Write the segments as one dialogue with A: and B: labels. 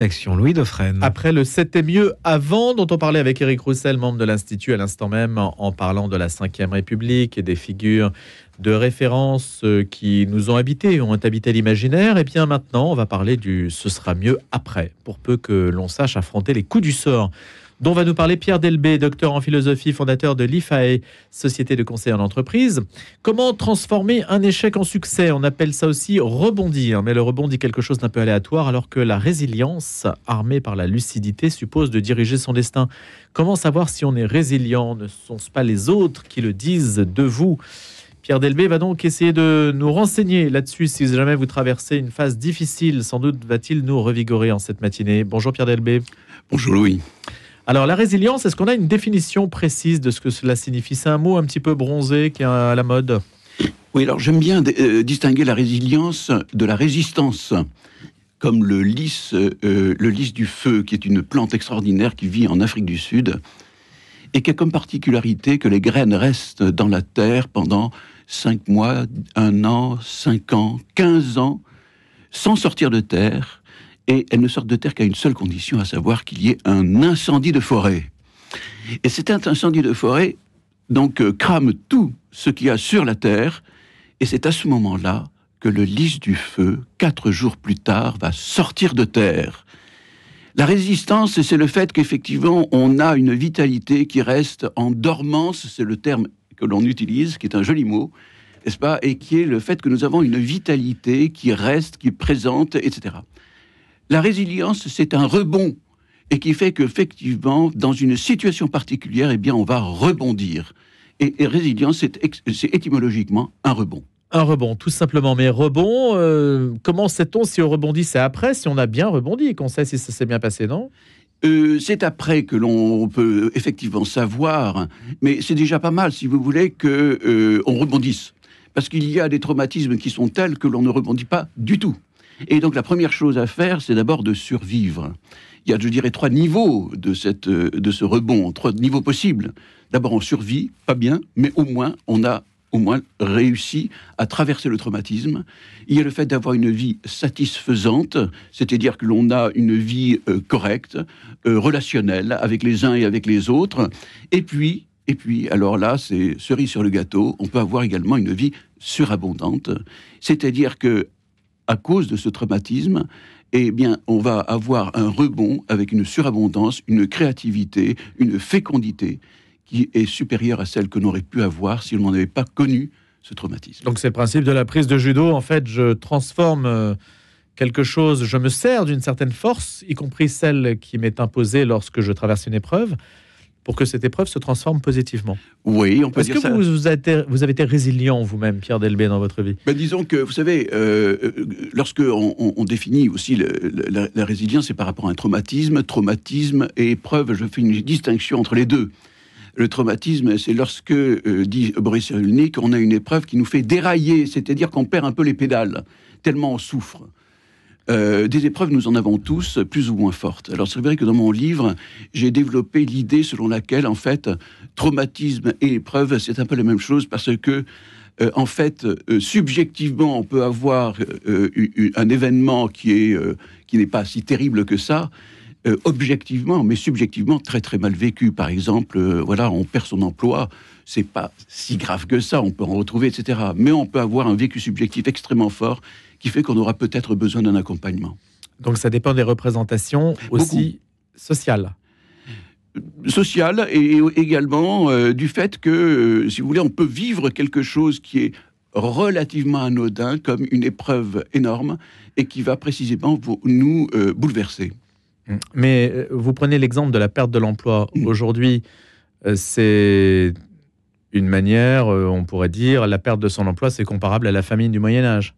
A: Action Louis Dauphren.
B: Après le C'était mieux avant, dont on parlait avec Éric Roussel, membre de l'Institut à l'instant même, en parlant de la Ve République et des figures de référence qui nous ont habités, ont habité l'imaginaire. Et bien maintenant, on va parler du Ce sera mieux après, pour peu que l'on sache affronter les coups du sort, dont va nous parler Pierre Delbé, docteur en philosophie, fondateur de l'IFAE, Société de conseil en entreprise. Comment transformer un échec en succès? On appelle ça aussi rebondir, mais le rebond dit quelque chose d'un peu aléatoire, alors que la résilience, armée par la lucidité, suppose de diriger son destin. Comment savoir si on est résilient? Ne sont-ce pas les autres qui le disent de vous? Pierre Delbé va donc essayer de nous renseigner là-dessus. Si jamais vous traversez une phase difficile, sans doute va-t-il nous revigorer en cette matinée. Bonjour Pierre Delbé.
C: Bonjour Louis.
B: Alors, la résilience, est-ce qu'on a une définition précise de ce que cela signifie? C'est un mot un petit peu bronzé qui est à la mode.
C: Oui, alors j'aime bien distinguer la résilience de la résistance, comme le lys du feu, qui est une plante extraordinaire qui vit en Afrique du Sud, et qui a comme particularité que les graines restent dans la terre pendant 5 mois, 1 an, 5 ans, 15 ans, sans sortir de terre. Et elles ne sortent de terre qu'à une seule condition, à savoir qu'il y ait un incendie de forêt. Et cet incendie de forêt, donc, crame tout ce qu'il y a sur la terre, et c'est à ce moment-là que le lys du feu, 4 jours plus tard, va sortir de terre. La résistance, c'est le fait qu'effectivement, on a une vitalité qui reste en dormance, c'est le terme que l'on utilise, qui est un joli mot, n'est-ce pas, et qui est le fait que nous avons une vitalité qui reste, qui est présente, etc. La résilience, c'est un rebond, et qui fait qu'effectivement, dans une situation particulière, eh bien, on va rebondir. Et résilience, c'est étymologiquement un rebond.
B: Un rebond, tout simplement. Mais rebond, comment sait-on si on rebondit? C'est après, si on a bien rebondi, qu'on sait si ça s'est bien passé, non?
C: C'est après que l'on peut effectivement savoir, mais c'est déjà pas mal, si vous voulez, qu'on rebondisse. Parce qu'il y a des traumatismes qui sont tels que l'on ne rebondit pas du tout. Et donc la première chose à faire, c'est d'abord de survivre. Il y a, je dirais, 3 niveaux de ce rebond, 3 niveaux possibles. D'abord, on survit, pas bien, mais au moins, on a réussi à traverser le traumatisme. Il y a le fait d'avoir une vie satisfaisante, c'est-à-dire que l'on a une vie correcte, relationnelle, avec les uns et avec les autres. Et puis, alors là, c'est cerise sur le gâteau, on peut avoir également une vie surabondante, c'est-à-dire que à cause de ce traumatisme, eh bien, on va avoir un rebond avec une surabondance, une créativité, une fécondité qui est supérieure à celle que l'on aurait pu avoir si l'on n'avait pas connu ce traumatisme.
B: Donc c'est le principe de la prise de judo. En fait, je transforme quelque chose, je me sers d'une certaine force, y compris celle qui m'est imposée lorsque je traverse une épreuve, pour que cette épreuve se transforme positivement.
C: Oui, on peut dire ça.
B: Est-ce que vous avez été résilient vous-même, Pierre Delbé, dans votre vie?
C: Disons que, vous savez, lorsque on définit aussi la résilience, c'est par rapport à un traumatisme et épreuve, je fais une distinction entre les deux. Le traumatisme, c'est lorsque, dit Boris Cyrulnik, on a une épreuve qui nous fait dérailler, c'est-à-dire qu'on perd un peu les pédales, tellement on souffre. Des épreuves, nous en avons tous, plus ou moins fortes. Alors c'est vrai que dans mon livre, j'ai développé l'idée selon laquelle, en fait, traumatisme et épreuve, c'est un peu la même chose, parce que, en fait, subjectivement, on peut avoir un événement qui n'est pas si terrible que ça, objectivement, mais subjectivement, très très mal vécu. Par exemple, voilà, on perd son emploi, c'est pas si grave que ça, on peut en retrouver, etc. Mais on peut avoir un vécu subjectif extrêmement fort, qui fait qu'on aura peut-être besoin d'un accompagnement.
B: Donc ça dépend des représentations aussi sociales.
C: Sociales et également du fait que, si vous voulez, on peut vivre quelque chose qui est relativement anodin, comme une épreuve énorme, et qui va précisément nous bouleverser.
B: Mais vous prenez l'exemple de la perte de l'emploi. Aujourd'hui, c'est une manière, on pourrait dire, la perte de son emploi, c'est comparable à la famine du Moyen-Âge.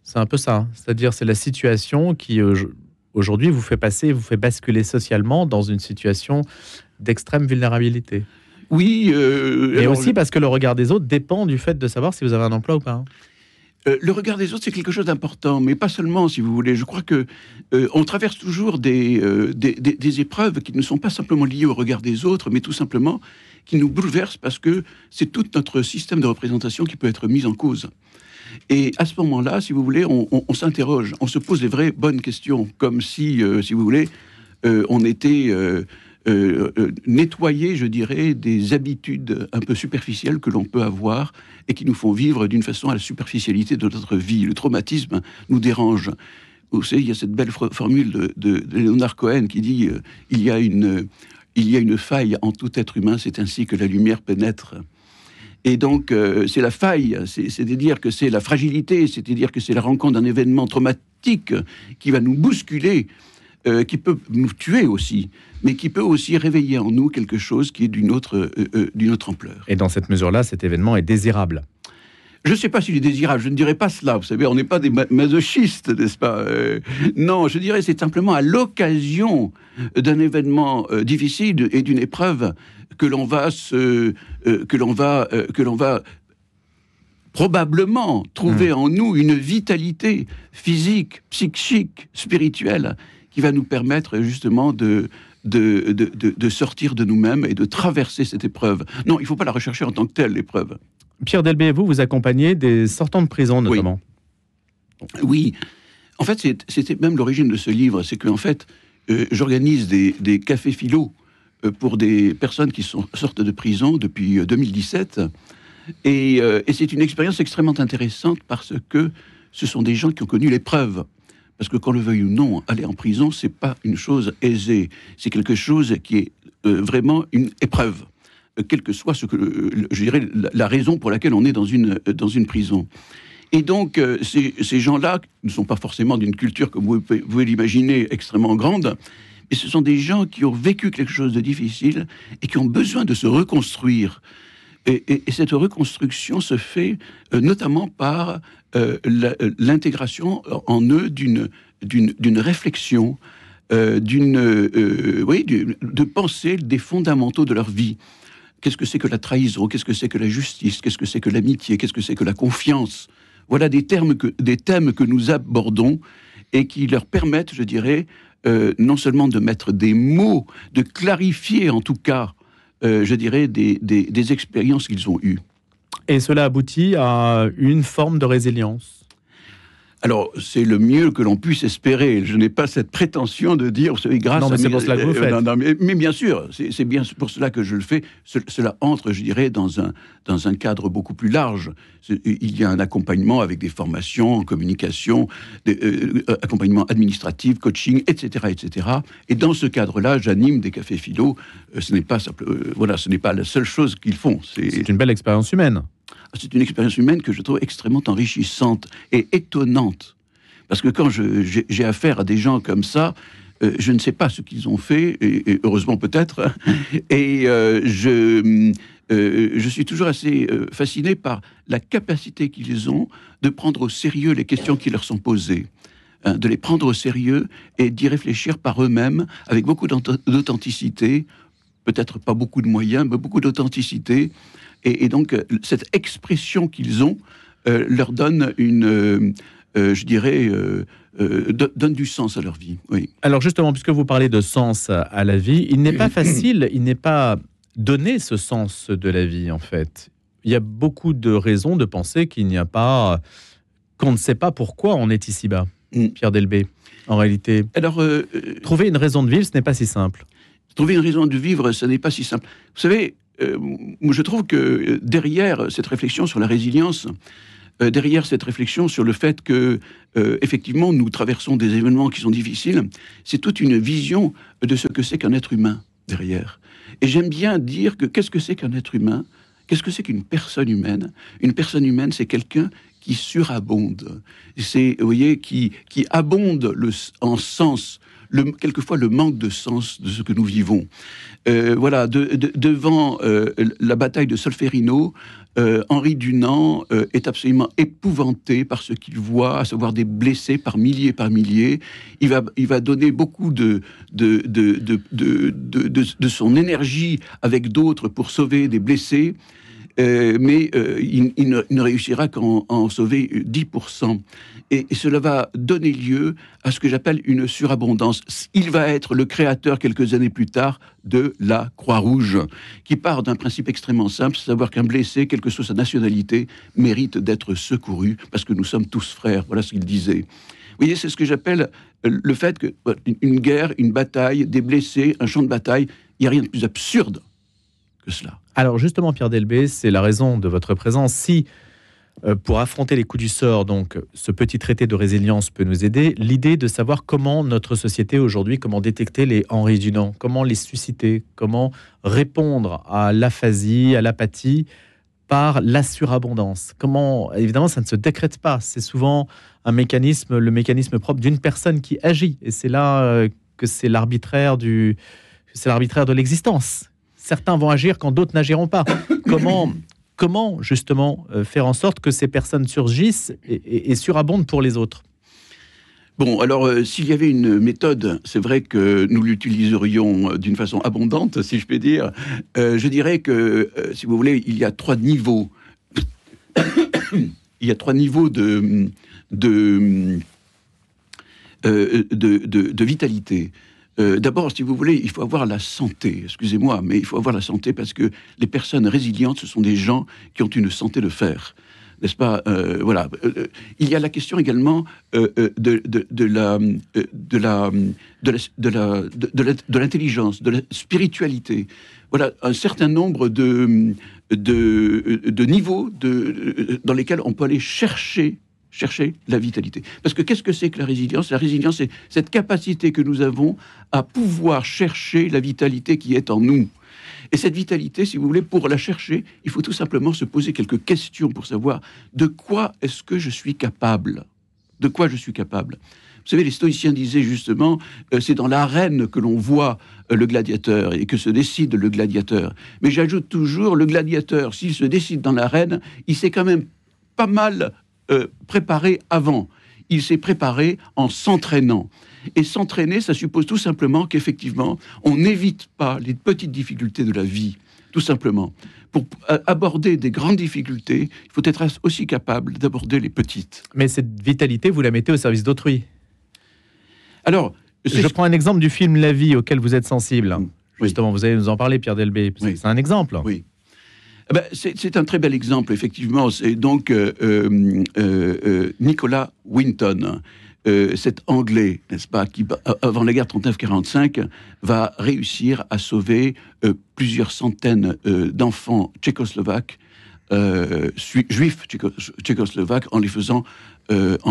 B: C'est un peu ça. C'est-à-dire, c'est la situation qui, aujourd'hui, vous fait basculer socialement dans une situation d'extrême vulnérabilité.
C: Oui.
B: Et aussi parce que le regard des autres dépend du fait de savoir si vous avez un emploi ou pas.
C: Le regard des autres, c'est quelque chose d'important, mais pas seulement, si vous voulez. Je crois que on traverse toujours des épreuves qui ne sont pas simplement liées au regard des autres, mais tout simplement qui nous bouleversent parce que c'est tout notre système de représentation qui peut être mis en cause. Et à ce moment-là, si vous voulez, on s'interroge, on se pose les vraies bonnes questions, comme si vous voulez, on était nettoyé, je dirais, des habitudes un peu superficielles que l'on peut avoir et qui nous font vivre d'une façon à la superficialité de notre vie. Le traumatisme nous dérange. Vous savez, il y a cette belle formule de Leonard Cohen qui dit il y a une faille en tout être humain, c'est ainsi que la lumière pénètre. Et donc, c'est la faille, c'est-à-dire que c'est la fragilité, c'est-à-dire que c'est la rencontre d'un événement traumatique qui va nous bousculer, qui peut nous tuer aussi, mais qui peut aussi réveiller en nous quelque chose qui est d'une autre ampleur.
B: Et dans cette mesure-là, cet événement est désirable.
C: Je ne sais pas s'il est désirable, je ne dirais pas cela, vous savez, on n'est pas des masochistes, n'est-ce pas non, je dirais c'est simplement à l'occasion d'un événement difficile et d'une épreuve que l'on va probablement trouver en nous une vitalité physique, psychique, spirituelle, qui va nous permettre justement de sortir de nous-mêmes et de traverser cette épreuve. Non, il ne faut pas la rechercher en tant que telle, l'épreuve.
B: Pierre Delbé, vous accompagnez des sortants de prison, notamment.
C: Oui. En fait, c'était même l'origine de ce livre. C'est qu'en fait, j'organise des cafés philo pour des personnes qui sortent de prison depuis 2017. Et c'est une expérience extrêmement intéressante parce que ce sont des gens qui ont connu l'épreuve. Parce que, qu'on le veuille ou non, aller en prison, c'est pas une chose aisée. C'est quelque chose qui est vraiment une épreuve. Quelle que soit je dirais, la raison pour laquelle on est dans une prison. Et donc, ces gens-là ne sont pas forcément d'une culture, comme vous pouvez l'imaginer, extrêmement grande, mais ce sont des gens qui ont vécu quelque chose de difficile et qui ont besoin de se reconstruire. Et cette reconstruction se fait notamment par l'intégration en eux d'une réflexion, de penser des fondamentaux de leur vie. Qu'est-ce que c'est que la trahison? Qu'est-ce que c'est que la justice? Qu'est-ce que c'est que l'amitié? Qu'est-ce que c'est que la confiance? Voilà des thèmes que nous abordons et qui leur permettent, je dirais, non seulement de mettre des mots, de clarifier en tout cas, je dirais, des expériences qu'ils ont eues.
B: Et cela aboutit à une forme de résilience.
C: Alors, c'est le mieux que l'on puisse espérer. Je n'ai pas cette prétention de dire, vous savez, grâce
B: non, mais c'est pour cela que vous le faites.
C: Mais bien sûr, c'est bien pour cela que je le fais. Cela entre, je dirais, dans un cadre beaucoup plus large. Il y a un accompagnement avec des formations, communication, accompagnement administratif, coaching, etc., etc. Et dans ce cadre-là, j'anime des cafés philo. Ce n'est pas la seule chose qu'ils font.
B: C'est une belle expérience humaine.
C: C'est une expérience humaine que je trouve extrêmement enrichissante et étonnante. Parce que quand j'ai affaire à des gens comme ça, je ne sais pas ce qu'ils ont fait, et heureusement peut-être, et je suis toujours assez fasciné par la capacité qu'ils ont de prendre au sérieux les questions qui leur sont posées, de les prendre au sérieux et d'y réfléchir par eux-mêmes avec beaucoup d'authenticité, peut-être pas beaucoup de moyens, mais beaucoup d'authenticité. Et donc, cette expression qu'ils ont leur donne donne du sens à leur vie. Oui.
B: Alors justement, puisque vous parlez de sens à la vie, il n'est pas facile, il n'est pas donné ce sens de la vie, en fait. Il y a beaucoup de raisons de penser qu'on ne sait pas pourquoi on est ici-bas. Pierre Delbé, en réalité. Alors, trouver une raison de vivre, ce n'est pas si simple.
C: Trouver une raison de vivre, ce n'est pas si simple. Vous savez, je trouve que derrière cette réflexion sur la résilience, derrière cette réflexion sur le fait que, effectivement, nous traversons des événements qui sont difficiles, c'est toute une vision de ce que c'est qu'un être humain derrière. Et j'aime bien dire que qu'est-ce que c'est qu'un être humain? Qu'est-ce que c'est qu'une personne humaine? Une personne humaine, c'est quelqu'un qui surabonde. C'est, vous voyez, qui abonde en sens, quelquefois le manque de sens de ce que nous vivons. Voilà, devant la bataille de Solferino, Henri Dunant est absolument épouvanté par ce qu'il voit, à savoir des blessés par milliers. Il va donner beaucoup de son énergie avec d'autres pour sauver des blessés. mais il ne réussira qu'à en sauver 10%. Et cela va donner lieu à ce que j'appelle une surabondance. Il va être le créateur, quelques années plus tard, de la Croix-Rouge, qui part d'un principe extrêmement simple, c'est savoir qu'un blessé, quelle que soit sa nationalité, mérite d'être secouru, parce que nous sommes tous frères. Voilà ce qu'il disait. Vous voyez, c'est ce que j'appelle le fait qu'une guerre, une bataille, des blessés, un champ de bataille, il n'y a rien de plus absurde que cela.
B: Alors justement, Pierre Delbé, c'est la raison de votre présence. Si, pour affronter les coups du sort, donc ce petit traité de résilience peut nous aider, l'idée de savoir comment notre société aujourd'hui, comment détecter les Henri Dunant, comment les susciter, comment répondre à l'aphasie, à l'apathie par la surabondance. Comment, évidemment, ça ne se décrète pas. C'est souvent un mécanisme, le mécanisme propre d'une personne qui agit. Et c'est là que c'est l'arbitraire de l'existence. Certains vont agir quand d'autres n'agiront pas. Comment justement faire en sorte que ces personnes surgissent et surabondent pour les autres ?
C: Bon, alors, s'il y avait une méthode, c'est vrai que nous l'utiliserions d'une façon abondante, si je puis dire. Je dirais que, si vous voulez, il y a 3 niveaux. Il y a 3 niveaux de vitalité. D'abord, si vous voulez, il faut avoir la santé. Excusez-moi, mais il faut avoir la santé parce que les personnes résilientes, ce sont des gens qui ont une santé de fer. N'est-ce pas? Voilà. Il y a la question également de l'intelligence, de la spiritualité. Voilà un certain nombre de niveaux dans lesquels on peut aller chercher la vitalité. Parce que qu'est-ce que c'est que la résilience? La résilience, c'est cette capacité que nous avons à pouvoir chercher la vitalité qui est en nous. Et cette vitalité, si vous voulez, pour la chercher, il faut tout simplement se poser quelques questions pour savoir de quoi est-ce que je suis capable. De quoi je suis capable. Vous savez, les stoïciens disaient justement, c'est dans l'arène que l'on voit le gladiateur et que se décide le gladiateur. Mais j'ajoute toujours, le gladiateur, s'il se décide dans l'arène, il s'est quand même pas mal préparé avant. Il s'est préparé en s'entraînant. Et s'entraîner, ça suppose tout simplement qu'effectivement, on n'évite pas les petites difficultés de la vie, tout simplement. Pour aborder des grandes difficultés, il faut être aussi capable d'aborder les petites.
B: Mais cette vitalité, vous la mettez au service d'autrui.
C: Alors,
B: je prends un exemple du film La Vie, auquel vous êtes sensible.
C: Oui.
B: Justement, vous allez nous en parler, Pierre Delbé.
C: Oui.
B: C'est un exemple.
C: Oui. C'est un très bel exemple, effectivement. C'est donc Nicolas Winton, cet Anglais, n'est-ce pas, qui, avant la guerre 39-45, va réussir à sauver plusieurs centaines d'enfants tchécoslovaques, juifs tchécoslovaques, en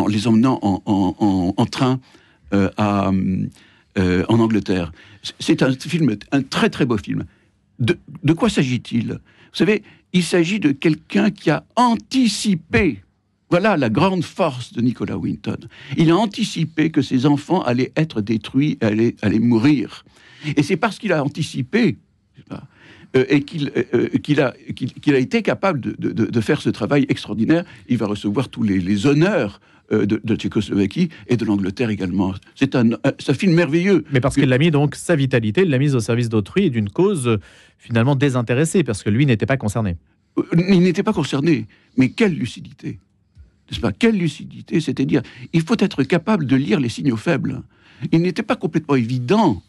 C: les emmenant en train en Angleterre. C'est un film, un très très beau film. De quoi s'agit-il ? Vous savez, il s'agit de quelqu'un qui a anticipé. Voilà la grande force de Nicolas Winton. Il a anticipé que ses enfants allaient être détruits, allaient mourir. Et c'est parce qu'il a anticipé et qu'il a été capable de faire ce travail extraordinaire. Il va recevoir tous les honneurs de Tchécoslovaquie et de l'Angleterre également. C'est un film merveilleux.
B: Mais parce qu'il a mis donc sa vitalité, il l'a mise au service d'autrui et d'une cause finalement désintéressée, parce que lui n'était pas concerné.
C: Il n'était pas concerné, mais quelle lucidité, n'est-ce pas? Quelle lucidité, c'est-à-dire, il faut être capable de lire les signaux faibles. Il n'était pas complètement évident.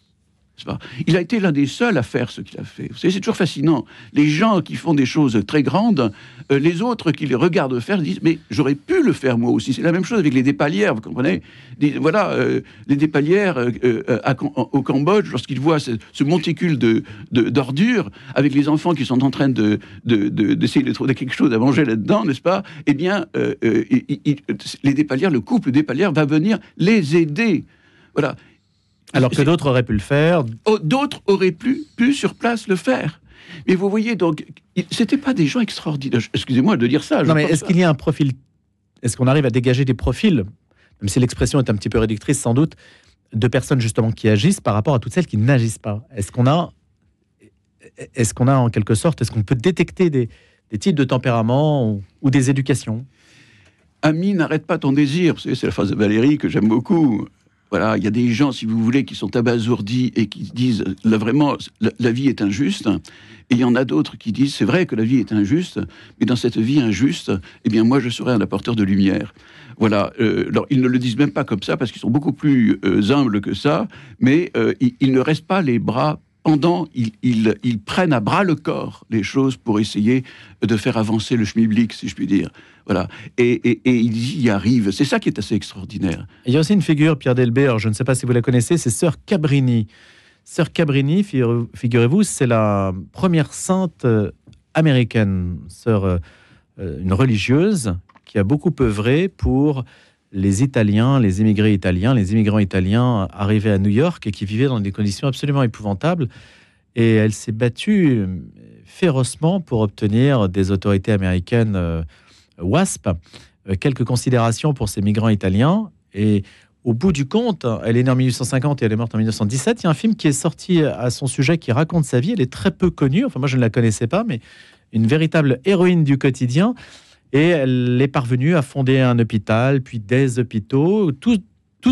C: Il a été l'un des seuls à faire ce qu'il a fait. Vous savez, c'est toujours fascinant. Les gens qui font des choses très grandes, les autres qui les regardent faire disent « mais j'aurais pu le faire moi aussi ». C'est la même chose avec les dépalières, vous comprenez ? Voilà, les dépalières au Cambodge, lorsqu'ils voient ce monticule d'ordures, avec les enfants qui sont en train d'essayer de trouver quelque chose à manger là-dedans, n'est-ce pas ? Eh bien, les dépalières, le couple dépalière va venir les aider. Voilà.
B: Alors que d'autres auraient pu le faire.
C: D'autres auraient pu sur place le faire. Mais vous voyez, donc, c'était pas des gens extraordinaires. Excusez-moi de dire ça.
B: Non, mais est-ce qu'il y a un profil? Est-ce qu'on arrive à dégager des profils, même si l'expression est un petit peu réductrice sans doute, de personnes justement qui agissent par rapport à toutes celles qui n'agissent pas? Est-ce qu'on a en quelque sorte, est-ce qu'on peut détecter des types de tempéraments ou des éducations?
C: Ami, n'arrête pas ton désir. Vous savez, c'est la phrase de Valérie que j'aime beaucoup. Voilà, il y a des gens, si vous voulez, qui sont abasourdis et qui disent là vraiment la vie est injuste. Et il y en a d'autres qui disent c'est vrai que la vie est injuste, mais dans cette vie injuste, eh bien moi je serai un apporteur de lumière. Voilà. Alors ils ne le disent même pas comme ça parce qu'ils sont beaucoup plus humbles que ça, mais ils ne restent pas les bras pendant, ils prennent à bras le corps les choses pour essayer de faire avancer le schmilblick, si je puis dire. Voilà. Et ils y arrivent. C'est ça qui est assez extraordinaire.
B: Il y a aussi une figure, Pierre Delbé, alors je ne sais pas si vous la connaissez, c'est Sœur Cabrini. Sœur Cabrini, figurez-vous, c'est la première sainte américaine, une religieuse qui a beaucoup œuvré pour les Italiens, les immigrants italiens arrivés à New York et qui vivaient dans des conditions absolument épouvantables. Et elle s'est battue férocement pour obtenir des autorités américaines WASP quelques considérations pour ces migrants italiens. Et au bout du compte, elle est née en 1850 et elle est morte en 1917. Il y a un film qui est sorti à son sujet qui raconte sa vie. Elle est très peu connue. Enfin, moi, je ne la connaissais pas, mais une véritable héroïne du quotidien. Et elle est parvenue à fonder un hôpital, puis des hôpitaux, tous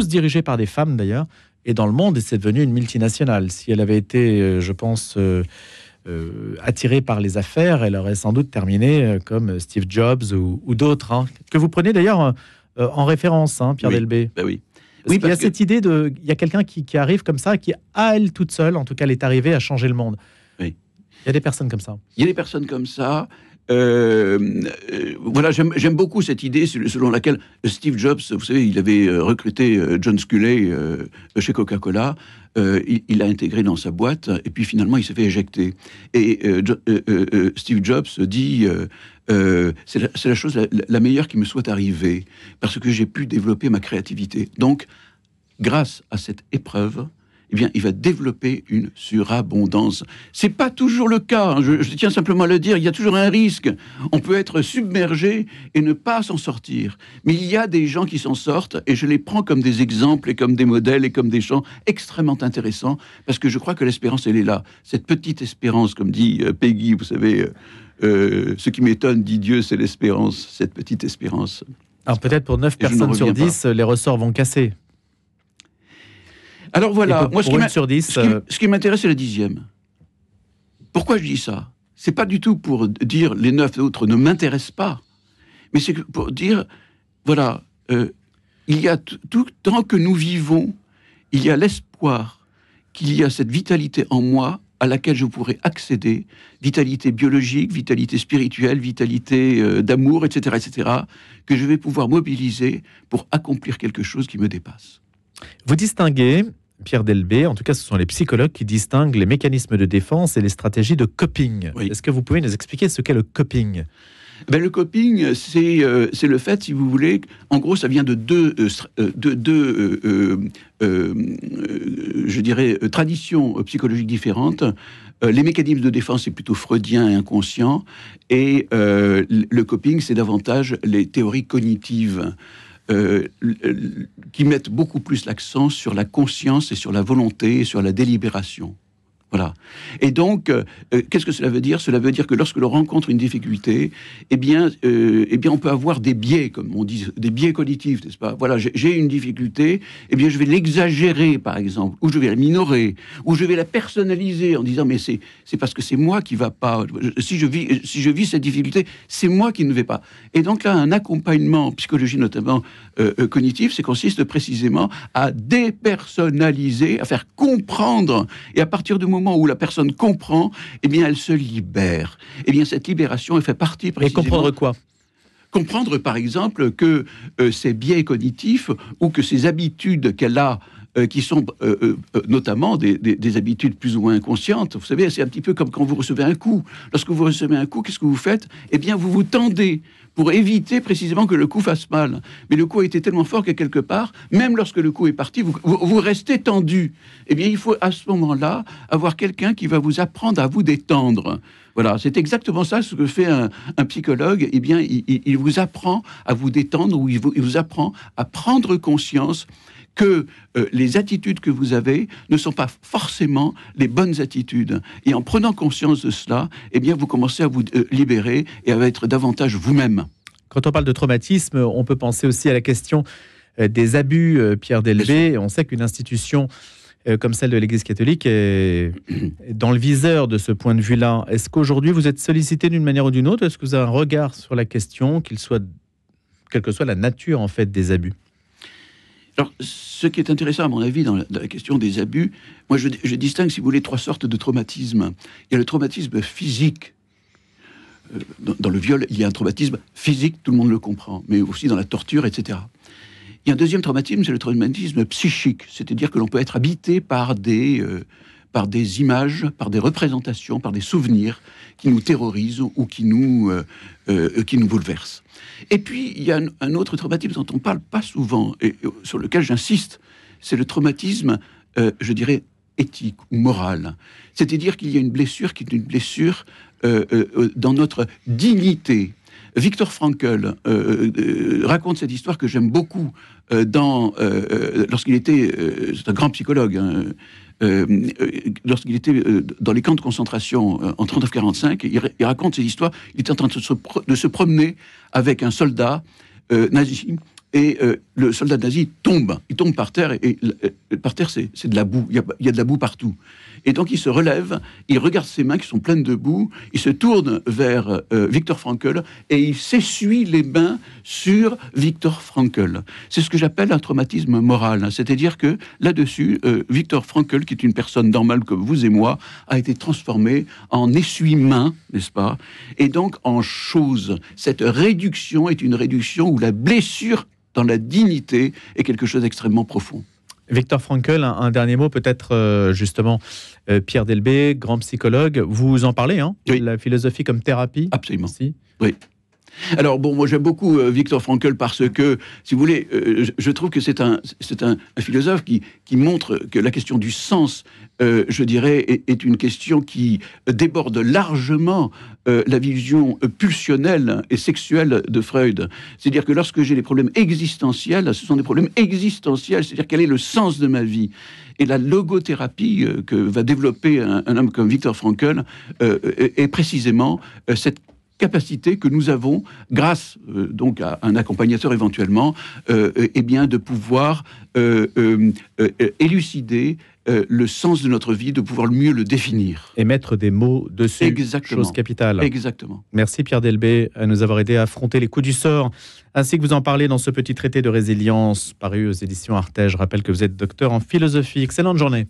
B: dirigés par des femmes d'ailleurs. Et dans le monde, c'est devenu une multinationale. Si elle avait été, je pense, attirée par les affaires, elle aurait sans doute terminé comme Steve Jobs ou d'autres, hein, que vous prenez d'ailleurs en référence, hein, Pierre Delbé.
C: Ben oui.
B: Parce qu'il y a cette idée il y a quelqu'un qui arrive comme ça, qui, à elle toute seule, en tout cas, elle est arrivée à changer le monde.
C: Oui.
B: Il y a des personnes comme ça.
C: Il y a des personnes comme ça. Voilà, j'aime beaucoup cette idée selon laquelle Steve Jobs, vous savez, il avait recruté John Sculley chez Coca-Cola, il l'a intégré dans sa boîte, et puis finalement il s'est fait éjecter. Et Steve Jobs dit c'est la chose la meilleure qui me soit arrivée, parce que j'ai pu développer ma créativité. Donc, grâce à cette épreuve, eh bien, il va développer une surabondance. C'est pas toujours le cas, hein. Je tiens simplement à le dire, il y a toujours un risque. On peut être submergé et ne pas s'en sortir. Mais il y a des gens qui s'en sortent, et je les prends comme des exemples, et comme des modèles, et comme des gens extrêmement intéressants, parce que je crois que l'espérance, elle est là. Cette petite espérance, comme dit Peggy, vous savez, ce qui m'étonne, dit Dieu, c'est l'espérance, cette petite espérance.
B: Alors peut-être pour 9 personnes sur 10, les ressorts vont casser.
C: Alors voilà, moi,
B: ce
C: qui m'intéresse, c'est la 10e. Pourquoi je dis ça? C'est pas du tout pour dire les 9 autres ne m'intéressent pas, mais c'est pour dire, voilà, il y a tout tant que nous vivons, il y a l'espoir qu'il y a cette vitalité en moi à laquelle je pourrais accéder, vitalité biologique, vitalité spirituelle, vitalité d'amour, etc., que je vais pouvoir mobiliser pour accomplir quelque chose qui me dépasse.
B: Vous distinguez, Pierre Delbé, en tout cas ce sont les psychologues qui distinguent les mécanismes de défense et les stratégies de coping. Oui. Est-ce que vous pouvez nous expliquer ce qu'est le coping?
C: Le coping, c'est le fait, si vous voulez, en gros, ça vient de deux je dirais, traditions psychologiques différentes. Les mécanismes de défense, c'est plutôt freudien et inconscient, et le coping, c'est davantage les théories cognitives. Qui mettent beaucoup plus l'accent sur la conscience et sur la volonté et sur la délibération. Voilà. Et donc, qu'est-ce que cela veut dire? Cela veut dire que lorsque l'on rencontre une difficulté, eh bien, on peut avoir des biais, comme on dit, des biais cognitifs, n'est-ce pas? Voilà, j'ai une difficulté, eh bien, je vais l'exagérer, par exemple, ou je vais la minorer, ou je vais la personnaliser en disant, mais c'est parce que c'est moi qui va pas. Si je vis cette difficulté, c'est moi qui ne vais pas. Et donc là, un accompagnement en psychologie, notamment cognitif, c'est consiste précisément à dépersonnaliser, à faire comprendre, et à partir du moment où la personne comprend, eh bien, elle se libère. Eh bien, cette libération, elle fait partie précisément...
B: Et comprendre quoi?
C: Comprendre, par exemple, que ces biais cognitifs ou que ces habitudes qu'elle a, qui sont notamment des habitudes plus ou moins inconscientes. Vous savez, c'est un petit peu comme quand vous recevez un coup. Lorsque vous recevez un coup, qu'est-ce que vous faites? Eh bien, vous vous tendez pour éviter précisément que le coup fasse mal. Mais le coup a été tellement fort que quelque part, même lorsque le coup est parti, vous restez tendu. Eh bien, il faut à ce moment-là avoir quelqu'un qui va vous apprendre à vous détendre. Voilà, c'est exactement ça ce que fait un psychologue. Eh bien, il vous apprend à vous détendre, ou il vous apprend à prendre conscience que les attitudes que vous avez ne sont pas forcément les bonnes attitudes. Et en prenant conscience de cela, eh bien, vous commencez à vous libérer et à être davantage vous-même.
B: Quand on parle de traumatisme, on peut penser aussi à la question des abus, Pierre Delbé. On sait qu'une institution comme celle de l'Église catholique est dans le viseur de ce point de vue-là. Est-ce qu'aujourd'hui vous êtes sollicité d'une manière ou d'une autre? Est-ce que vous avez un regard sur la question, quelle que soit la nature en fait des abus?
C: Alors, ce qui est intéressant à mon avis dans la question des abus, moi je distingue, si vous voulez, 3 sortes de traumatismes. Il y a le traumatisme physique. Dans le viol, il y a un traumatisme physique, tout le monde le comprend, mais aussi dans la torture, etc. Il y a un deuxième traumatisme, c'est le traumatisme psychique, c'est-à-dire que l'on peut être habité par des images, par des représentations, par des souvenirs qui nous terrorisent ou qui nous bouleversent. Et puis, il y a un autre traumatisme dont on ne parle pas souvent, et sur lequel j'insiste, c'est le traumatisme, je dirais, éthique ou moral. C'est-à-dire qu'il y a une blessure qui est une blessure dans notre dignité. Victor Frankl raconte cette histoire que j'aime beaucoup lorsqu'il était, c'est un grand psychologue, lorsqu'il était dans les camps de concentration en 39-45, il raconte cette histoire. Il était en train de se promener avec un soldat nazi. Et le soldat nazi il tombe par terre, et par terre c'est de la boue, il y a de la boue partout. Et donc il se relève, il regarde ses mains qui sont pleines de boue, il se tourne vers Victor Frankl et il s'essuie les mains sur Victor Frankl. C'est ce que j'appelle un traumatisme moral, c'est-à-dire que là-dessus, Victor Frankl, qui est une personne normale comme vous et moi, a été transformé en essuie-mains, n'est-ce pas? Et donc en chose. Cette réduction est une réduction où la blessure dans la dignité est quelque chose d'extrêmement profond.
B: Victor Frankl, un dernier mot peut-être justement, Pierre Delbé, grand psychologue, vous en parlez, hein,
C: oui.
B: La philosophie comme thérapie.
C: Absolument.
B: Aussi.
C: Oui. Alors bon, moi j'aime beaucoup Victor Frankl parce que, si vous voulez, je trouve que c'est un philosophe qui montre que la question du sens, je dirais, est une question qui déborde largement la vision pulsionnelle et sexuelle de Freud. C'est-à-dire que lorsque j'ai des problèmes existentiels, ce sont des problèmes existentiels, c'est-à-dire quel est le sens de ma vie. Et la logothérapie que va développer un homme comme Victor Frankl est précisément cette capacité que nous avons, grâce donc à un accompagnateur éventuellement, eh bien de pouvoir élucider le sens de notre vie, de pouvoir mieux le définir.
B: Et mettre des mots dessus.
C: Exactement.
B: Chose capitale.
C: Exactement.
B: Merci Pierre Delbé à nous avoir aidé à affronter les coups du sort, ainsi que vous en parlez dans ce petit traité de résilience paru aux éditions Artege. Je rappelle que vous êtes docteur en philosophie. Excellente journée.